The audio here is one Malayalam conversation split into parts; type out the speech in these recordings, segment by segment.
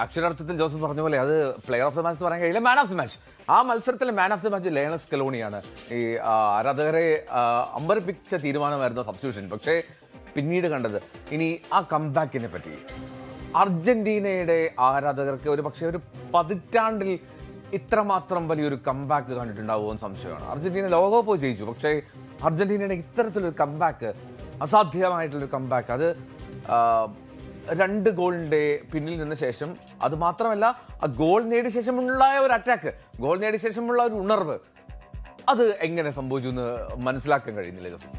അക്ഷരാർത്ഥത്തിൽ ജോസഫ് പറഞ്ഞ പോലെ അത് പ്ലെയർ ഓഫ് ദ മാച്ച് പറയാൻ കഴിയില്ല, മാൻ ഓഫ് ദി മാച്ച്. ആ മത്സരത്തിലെ man of the match Lionel സ്കലോണിയാണ്. ഈ ആരാധകരെ അമ്പരപ്പിച്ച തീരുമാനമായിരുന്നു സബ്സ്റ്റിറ്റ്യൂഷൻ. പക്ഷേ പിന്നീട് കണ്ടത് ഇനി ആ കംബാക്കിനെ പറ്റി. അർജന്റീനയുടെ ആരാധകർക്ക് ഒരു പക്ഷേ ഒരു പതിറ്റാണ്ടിൽ ഇത്രമാത്രം വലിയൊരു കംബാക്ക് കണ്ടിട്ടുണ്ടാവുമോ എന്ന് സംശയമാണ്. അർജന്റീന ലോകകപ്പ് ജയിച്ചു, പക്ഷേ അർജന്റീനയുടെ ഇത്തരത്തിലൊരു കംബാക്ക്, അസാധ്യമായിട്ടുള്ളൊരു കംബാക്ക്, അത് 2 ഗോളിന്റെ പിന്നിൽ നിന്ന ശേഷം, അത് മാത്രമല്ല ആ ഗോൾ നേടിയ ശേഷമുള്ള ഒരു അറ്റാക്ക്, ഗോൾ നേടിയ ശേഷമുള്ള ഒരു ഉണർവ്, അത് എങ്ങനെ സംഭവിച്ചു എന്ന് മനസ്സിലാക്കാൻ കഴിയുന്നില്ല ജോസഫ്.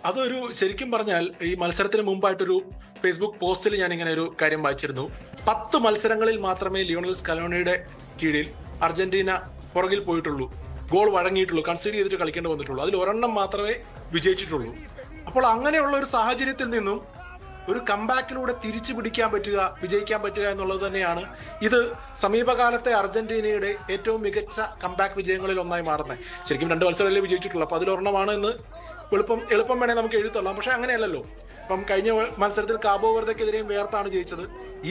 അതൊരു ശരിക്കും പറഞ്ഞാൽ ഈ മത്സരത്തിന് മുമ്പായിട്ടൊരു ഫേസ്ബുക്ക് പോസ്റ്റിൽ ഞാൻ ഇങ്ങനെ ഒരു കാര്യം വായിച്ചിരുന്നു. 10 മത്സരങ്ങളിൽ മാത്രമേ ലിയോണൽ സ്കലോണിയുടെ കീഴിൽ അർജന്റീന പുറകിൽ പോയിട്ടുള്ളൂ, ഗോൾ വഴങ്ങിയിട്ടുള്ളൂ, കൺസീഡ് ചെയ്തിട്ട് കളിക്കേണ്ടി വന്നിട്ടുള്ളൂ. അതിൽ ഒരെണ്ണം മാത്രമേ വിജയിച്ചിട്ടുള്ളൂ. അപ്പോൾ അങ്ങനെയുള്ള ഒരു സാഹചര്യത്തിൽ നിന്നും ഒരു കംബാക്കിലൂടെ തിരിച്ചു പിടിക്കാൻ പറ്റുക, വിജയിക്കാൻ പറ്റുക എന്നുള്ളത് തന്നെയാണ് ഇത് സമീപകാലത്തെ അർജന്റീനയുടെ ഏറ്റവും മികച്ച കംബാക്ക് വിജയങ്ങളിൽ ഒന്നായി മാറുന്നത്. ശരിക്കും 2 മത്സരമല്ലേ വിജയിച്ചിട്ടുള്ളൂ, അപ്പോൾ അതിലൊരെണ്ണമാണ് എന്ന് എളുപ്പം വേണേ നമുക്ക് എഴുതള്ളാം. പക്ഷെ അങ്ങനെയല്ലല്ലോ. ഇപ്പം കഴിഞ്ഞ മത്സരത്തിൽ കാബോ വെർദക്കെതിരെയും വേർത്താണ് ജയിച്ചത്.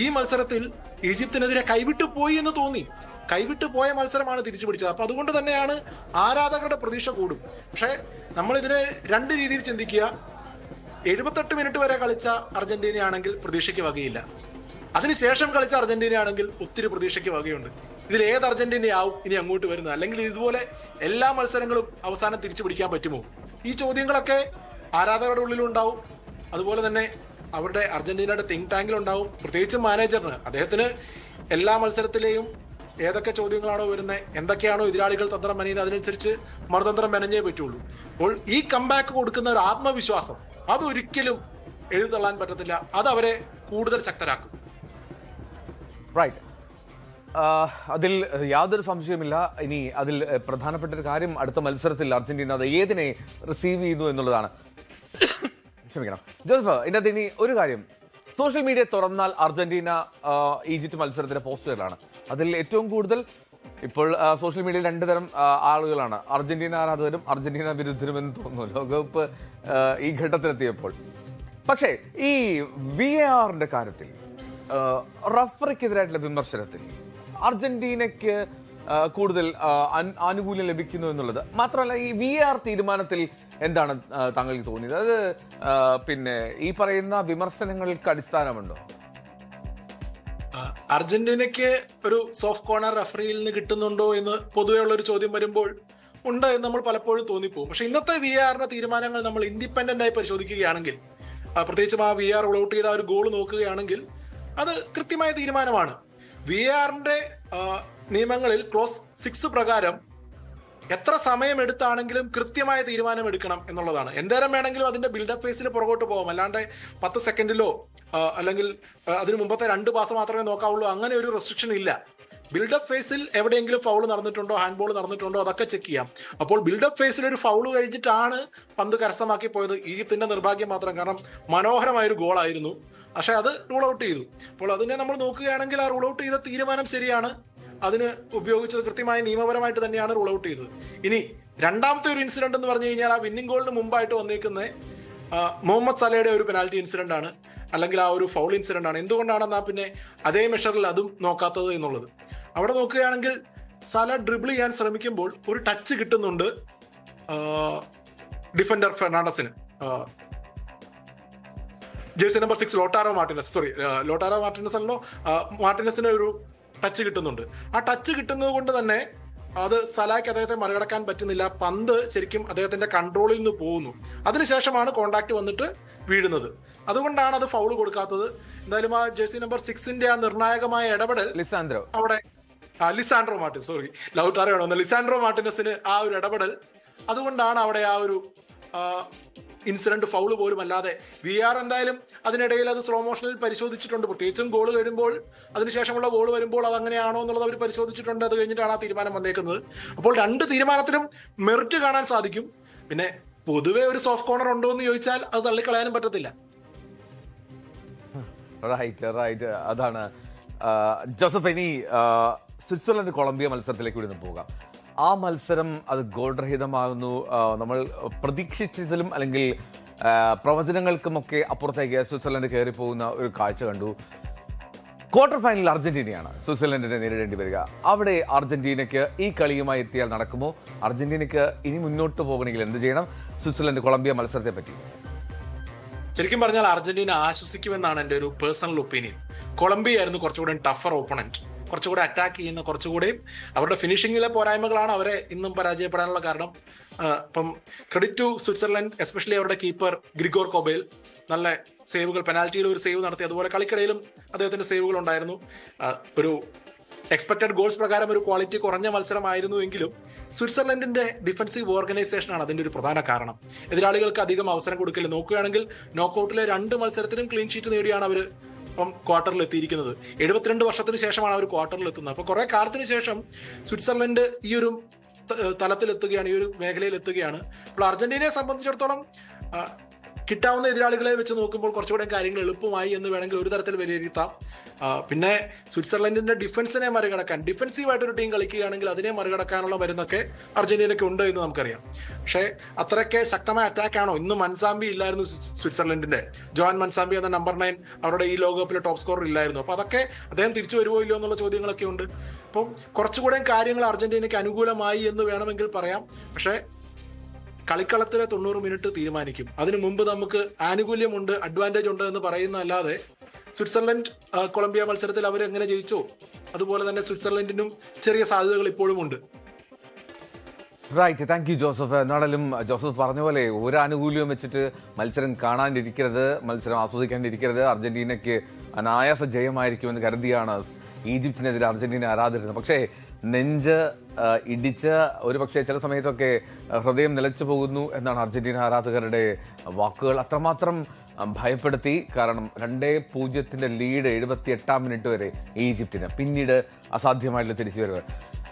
ഈ മത്സരത്തിൽ ഈജിപ്തിനെതിരെ കൈവിട്ടു പോയി എന്ന് തോന്നി, കൈവിട്ടു പോയ മത്സരമാണ് തിരിച്ചു പിടിച്ചത്. അപ്പൊ അതുകൊണ്ട് തന്നെയാണ് ആരാധകരുടെ പ്രതീക്ഷ കൂടും. പക്ഷെ നമ്മൾ ഇതിനെ 2 രീതിയിൽ ചിന്തിക്കുക. 78 മിനിറ്റ് വരെ കളിച്ച അർജന്റീനയാണെങ്കിൽ പ്രതീക്ഷയ്ക്ക് വകയില്ല. അതിനുശേഷം കളിച്ച അർജന്റീനയാണെങ്കിൽ ഒത്തിരി പ്രതീക്ഷയ്ക്ക് വകയുണ്ട്. ഇതിൽ ഏത് അർജന്റീനയാവും ഇനി അങ്ങോട്ട് വരുന്നത്? അല്ലെങ്കിൽ ഇതുപോലെ എല്ലാ മത്സരങ്ങളും അവസാനം തിരിച്ചു പിടിക്കാൻ പറ്റുമോ? ഈ ചോദ്യങ്ങളൊക്കെ ആരാധകരുടെ ഉള്ളിലുണ്ടാവും. അതുപോലെ തന്നെ അവരുടെ അർജന്റീനയുടെ തിങ്ക് ടാങ്കിലുണ്ടാവും. പ്രത്യേകിച്ച് മാനേജറിന്, അദ്ദേഹത്തിന് എല്ലാ മത്സരത്തിലെയും ഏതൊക്കെ ചോദ്യങ്ങളാണോ വരുന്നത്, എന്തൊക്കെയാണോ എതിരാളികൾ തന്ത്രം മെനയുന്നത്, അതിനനുസരിച്ച് മറുതന്ത്രം മെനഞ്ഞേ പറ്റുള്ളൂ. അപ്പോൾ ഈ കംബാക്ക് കൊടുക്കുന്ന ഒരു ആത്മവിശ്വാസം അതൊരിക്കലും എഴുതള്ളാൻ പറ്റത്തില്ല. അത് അവരെ കൂടുതൽ ശക്തരാക്കും. റൈറ്റ്, അതിൽ യാതൊരു സംശയമില്ല. ഇനി അതിൽ പ്രധാനപ്പെട്ട ഒരു കാര്യം, അടുത്ത മത്സരത്തിൽ അർജന്റീന അത് ഏതിനെ റിസീവ് ചെയ്യുന്നു എന്നുള്ളതാണ്. ക്ഷമിക്കണം ജോസഫ്, ഇതിനകത്ത് ഇനി ഒരു കാര്യം, സോഷ്യൽ മീഡിയ തുറന്നാൽ അർജന്റീന ഈജിപ്ത് മത്സരത്തിന്റെ പോസ്റ്ററുകളാണ്. അതിൽ ഏറ്റവും കൂടുതൽ ഇപ്പോൾ സോഷ്യൽ മീഡിയയിൽ 2 തരം ആളുകളാണ്, അർജന്റീന ആരാധകരും അർജന്റീന വിരുദ്ധരും എന്ന് തോന്നുന്നു ലോകകപ്പ് ഈ ഘട്ടത്തിലെത്തിയപ്പോൾ. പക്ഷേ ഈ VAR കാര്യത്തിൽ, റഫറിക്കെതിരായിട്ടുള്ള വിമർശനത്തിൽ അർജന്റീനയ്ക്ക് കൂടുതൽ ആനുകൂല്യം ലഭിക്കുന്നു എന്നുള്ളത് മാത്രമല്ല, ഈ VAR തീരുമാനത്തിൽ എന്താണ് താങ്കൾക്ക് തോന്നിയത്? അത് പിന്നെ ഈ പറയുന്ന വിമർശനങ്ങൾക്ക് അടിസ്ഥാനമുണ്ടോ? അർജന്റീനയ്ക്ക് ഒരു സോഫ്റ്റ് കോർണർ റഫറിയിൽ നിന്ന് കിട്ടുന്നുണ്ടോ എന്ന് പൊതുവെ ഉള്ള ഒരു ചോദ്യം വരുമ്പോൾ ഉണ്ട് എന്ന് നമ്മൾ പലപ്പോഴും തോന്നിപ്പോകും. പക്ഷെ ഇന്നത്തെ VARന്റെ തീരുമാനങ്ങൾ നമ്മൾ ഇൻഡിപെൻഡന്റ് ആയി പരിശോധിക്കുകയാണെങ്കിൽ, പ്രത്യേകിച്ചും ആ VAR റോൾ ഔട്ട് ചെയ്ത ഒരു ഗോൾ നോക്കുകയാണെങ്കിൽ, അത് കൃത്യമായ തീരുമാനമാണ്. VARന്റെ നിയമങ്ങളിൽ ക്ലോസ് 6 പ്രകാരം എത്ര സമയം എടുത്താണെങ്കിലും കൃത്യമായ തീരുമാനം എടുക്കണം എന്നുള്ളതാണ്. എന്തേരം വേണമെങ്കിലും അതിന്റെ ബിൽഡപ്പ് ഫേസിൽ പുറകോട്ട് പോകാം, അല്ലാണ്ട് 10 സെക്കൻഡിലോ അല്ലെങ്കിൽ അതിന് മുമ്പത്തെ 2 പാസ് മാത്രമേ നോക്കാവുള്ളൂ, അങ്ങനെ ഒരു റെസ്ട്രിക്ഷൻ ഇല്ല. ബിൽഡപ്പ് ഫേസിൽ എവിടെയെങ്കിലും ഫൗൾ നടന്നിട്ടുണ്ടോ, ഹാൻഡ് ബോൾ നടന്നിട്ടുണ്ടോ, അതൊക്കെ ചെക്ക് ചെയ്യാം. അപ്പോൾ ബിൽഡപ്പ് ഫേസിൽ ഒരു ഫൗൾ കഴിഞ്ഞിട്ടാണ് പന്ത് കരസ്ഥമാക്കി പോയത്. ഈജിപ്തിന്റെ നിർഭാഗ്യം മാത്രം, കാരണം മനോഹരമായൊരു ഗോളായിരുന്നു. പക്ഷെ അത് റൂൾ ഔട്ട് ചെയ്തു. അപ്പോൾ അതിനെ നമ്മൾ നോക്കുകയാണെങ്കിൽ ആ റൂൾ ഔട്ട് ചെയ്ത തീരുമാനം ശരിയാണ്. അതിന് ഉപയോഗിച്ചത് കൃത്യമായ നിയമപരമായിട്ട് തന്നെയാണ് റൂൾ ഔട്ട് ചെയ്തത്. ഇനി രണ്ടാമത്തെ ഒരു ഇൻസിഡന്റ് എന്ന് പറഞ്ഞു കഴിഞ്ഞാൽ, ആ വിന്നിംഗ് ഗോളിന് മുമ്പായിട്ട് വന്നേക്കുന്ന മുഹമ്മദ് സലയുടെ ഒരു പെനാൽറ്റി ഇൻസിഡന്റ് ആണ്, അല്ലെങ്കിൽ ആ ഒരു ഫൗൾ ഇൻസിഡന്റ് ആണ്. എന്തുകൊണ്ടാണെന്നാ പിന്നെ അതേ മെഷറിൽ അതും നോക്കാത്തത് എന്നുള്ളത്. അവിടെ നോക്കുകയാണെങ്കിൽ സല ഡ്രിബിൾ ചെയ്യാൻ ശ്രമിക്കുമ്പോൾ ഒരു ടച്ച് കിട്ടുന്നുണ്ട് ഡിഫൻഡർ ഫെർണാണ്ടസിന്, ജേഴ്സി നമ്പർ 6 ലോട്ടാരോ മാർട്ടിനസ് അല്ലോ, മാർട്ടിനസിന് ഒരു ടച്ച് കിട്ടുന്നുണ്ട്. ആ ടച്ച് കിട്ടുന്നത് കൊണ്ട് തന്നെ അത് സലാക്ക് അദ്ദേഹത്തെ മറികടക്കാൻ പറ്റുന്നില്ല. പന്ത് ശരിക്കും അദ്ദേഹത്തിന്റെ കൺട്രോളിൽ നിന്ന് പോകുന്നു. അതിനുശേഷമാണ് കോണ്ടാക്ട് വന്നിട്ട് വീഴുന്നത്. അതുകൊണ്ടാണ് അത് ഫൗൾ കൊടുക്കാത്തത്. എന്തായാലും ആ ജേഴ്സി നമ്പർ 6ന്റെ ആ നിർണായകമായ ഇടപെടൽ അവിടെ ലിസാൻഡ്രോ മാർട്ടിനസിന് ആ ഒരു ഇടപെടൽ, അതുകൊണ്ടാണ് അവിടെ ആ ഒരു ഇൻസിഡന്റ് ഫൗള് പോലും അല്ലാതെ VAR എന്തായാലും അതിനിടയിൽ അത് സ്ലോ മോഷനിൽ പരിശോധിച്ചിട്ടുണ്ട്. പ്രത്യേകിച്ചും ഗോൾ വരുമ്പോൾ, അതിനുശേഷമുള്ള ഗോൾ വരുമ്പോൾ അത് അങ്ങനെയാണോ എന്നുള്ളത് അവർ പരിശോധിച്ചിട്ടുണ്ട്. അത് കഴിഞ്ഞിട്ടാണ് ആ തീരുമാനം വന്നേക്കുന്നത്. അപ്പോൾ 2 തീരുമാനത്തിലും മെറിറ്റ് കാണാൻ സാധിക്കും. പിന്നെ പൊതുവെ ഒരു സോഫ്റ്റ് കോർണർ ഉണ്ടോ എന്ന് ചോദിച്ചാൽ അത് തള്ളിക്കളയാനും പറ്റത്തില്ല. റൈറ്റ്, അതാണ് ജോസഫ്. ഇനി സ്വിറ്റ്സർലൻഡ് കൊളംബിയ മത്സരത്തിലേക്ക് കൂടി പോകാം. ആ മത്സരം അത് ഗോൾ രഹിതമാകുന്നു. നമ്മൾ പ്രതീക്ഷിച്ചതിലും അല്ലെങ്കിൽ പ്രവചനങ്ങൾക്കുമൊക്കെ അപ്പുറത്തേക്ക് സ്വിറ്റ്സർലൻഡ് കയറി പോകുന്ന ഒരു കാഴ്ച കണ്ടു. ക്വാർട്ടർ ഫൈനലിൽ അർജന്റീനയാണ് സ്വിറ്റ്സർലൻഡിനെ നേരിടേണ്ടി വരിക. അവിടെ അർജന്റീനയ്ക്ക് ഈ കളിയുമായി എത്തിയാൽ നടക്കുമോ? അർജന്റീനയ്ക്ക് ഇനി മുന്നോട്ട് പോകണമെങ്കിൽ എന്ത് ചെയ്യണം? സ്വിറ്റ്സർലൻഡ് കൊളംബിയ മത്സരത്തെ പറ്റി ശരിക്കും പറഞ്ഞാൽ അർജന്റീന ആശ്വസിക്കുമെന്നാണ് എൻ്റെ ഒരു പേഴ്സണൽ ഒപ്പീനിയൻ. കൊളംബിയ ആയിരുന്നു കുറച്ചുകൂടെ ടഫർ ഓപ്പണന്റ്, കുറച്ചുകൂടെ അറ്റാക്ക് ചെയ്യുന്ന, കുറച്ചുകൂടെയും അവരുടെ ഫിനിഷിങ്ങിലെ പോരായ്മകളാണ് അവരെ ഇന്നും പരാജയപ്പെടാനുള്ള കാരണം. ഇപ്പം ക്രെഡിറ്റ് ടു സ്വിറ്റ്സർലൻഡ്, എസ്പെഷ്യലി അവരുടെ കീപ്പർ ഗ്രിഗോർ കൊബേൽ നല്ല സേവുകൾ, പെനാൽറ്റിയിൽ ഒരു സേവ് നടത്തി, അതുപോലെ കളിക്കിടയിലും അദ്ദേഹത്തിന്റെ സേവുകൾ ഉണ്ടായിരുന്നു. ഒരു എക്സ്പെക്ടഡ് ഗോൾസ് പ്രകാരം ഒരു ക്വാളിറ്റി കുറഞ്ഞ മത്സരമായിരുന്നു എങ്കിലും സ്വിറ്റ്സർലൻഡിന്റെ ഡിഫൻസീവ് ഓർഗനൈസേഷനാണ് അതിന്റെ ഒരു പ്രധാന കാരണം. എതിരാളികൾക്ക് അധികം അവസരം കൊടുക്കില്ല. നോക്കുകയാണെങ്കിൽ നോക്കൌട്ടിലെ 2 മത്സരത്തിലും ക്ലീൻ ഷീറ്റ് നേടിയാണ് അവർ ഇപ്പം ക്വാർട്ടറിൽ എത്തിയിരിക്കുന്നത്. 72 വർഷത്തിന് ശേഷമാണ് അവർ ക്വാർട്ടറിൽ എത്തുന്നത്. അപ്പോൾ കുറെ കാലത്തിന് ശേഷം സ്വിറ്റ്സർലൻഡ് ഈ ഒരു തലത്തിലെത്തുകയാണ്, ഈ ഒരു മേഖലയിൽ എത്തുകയാണ്. അപ്പോൾ അർജന്റീനയെ സംബന്ധിച്ചിടത്തോളം കിട്ടാവുന്ന എതിരാളികളെ വെച്ച് നോക്കുമ്പോൾ കുറച്ചുകൂടെ കാര്യങ്ങൾ എളുപ്പമായി എന്ന് വേണമെങ്കിൽ ഒരു തരത്തിൽ വിലയിരുത്താം. പിന്നെ സ്വിറ്റ്സർലൻഡിന്റെ ഡിഫൻസിനെ മറികടക്കാൻ, ഡിഫൻസീവായിട്ടൊരു ടീം കളിക്കുകയാണെങ്കിൽ അതിനെ മറികടക്കാനുള്ള മരുന്നൊക്കെ അർജന്റീനയ്ക്ക് ഉണ്ട് എന്ന് നമുക്കറിയാം. പക്ഷേ അത്രയ്ക്ക് ശക്തമായ അറ്റാക്കാണോ? ഇന്ന് മൻസാമ്പി ഇല്ലായിരുന്നു സ്വിറ്റ്സർലൻഡിന്റെ, ജോൻ മൻസാമ്പി എന്ന നമ്പർ 9 അവരുടെ ഈ ലോകകപ്പിലെ ടോപ്പ് സ്കോറർ ഇല്ലായിരുന്നു. അപ്പോൾ അതൊക്കെ അദ്ദേഹം തിരിച്ചു വരുമോ ഇല്ലയോ എന്നുള്ള ചോദ്യങ്ങളൊക്കെ ഉണ്ട്. അപ്പം കുറച്ചുകൂടെ കാര്യങ്ങൾ അർജന്റീനയ്ക്ക് അനുകൂലമായി എന്ന് വേണമെങ്കിൽ പറയാം. പക്ഷേ കളിക്കളത്തിലെ 90 മിനിറ്റ് തീരുമാനിക്കും. അതിനു മുമ്പ് നമുക്ക് ആനുകൂല്യമുണ്ട്, അഡ്വാൻറ്റേജ് ഉണ്ട് എന്ന് പറയുന്നതല്ലാതെ സ്വിറ്റ്സർലൻഡ് കൊളംബിയ മത്സരത്തിൽ അവർ എങ്ങനെ ജയിച്ചോ അതുപോലെ തന്നെ സ്വിറ്റ്സർലൻഡിനും ചെറിയ സാധ്യതകൾ ഇപ്പോഴും ഉണ്ട്. Right, thank you Joseph. എന്നാലും ജോസഫ് പറഞ്ഞ പോലെ ഒരു ആനുകൂല്യവും വെച്ചിട്ട് മത്സരം കാണാണ്ടിരിക്കരുത്, മത്സരം ആസ്വദിക്കാണ്ടിരിക്കരുത്. അർജന്റീനയ്ക്ക് അനായാസ ജയമായിരിക്കുമെന്ന് കരുതിയാണ് ഈജിപ്തിനെതിരെ അർജന്റീന ആരാധന. പക്ഷേ നെഞ്ച് ഇടിച്ച് ഒരു പക്ഷേ ചില സമയത്തൊക്കെ ഹൃദയം നിലച്ചു പോകുന്നു എന്നാണ് അർജന്റീന വാക്കുകൾ. അത്രമാത്രം ഭയപ്പെടുത്തി. കാരണം 2-0 ലീഡ് 78-ാം മിനിറ്റ് വരെ ഈജിപ്തിന്, പിന്നീട് അസാധ്യമായിട്ടുള്ള തിരിച്ചുവരവ്.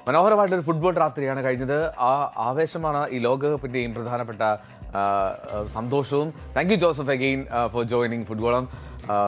മനോഹരമായിട്ടൊരു ഫുട്ബോൾ രാത്രിയാണ് കഴിഞ്ഞത്. ആ ആവേശമാണ് ഈ ലോകകപ്പിന്റെയും പ്രധാനപ്പെട്ട സന്തോഷവും. Thank you Joseph again for joining ഫുട്ബോളം.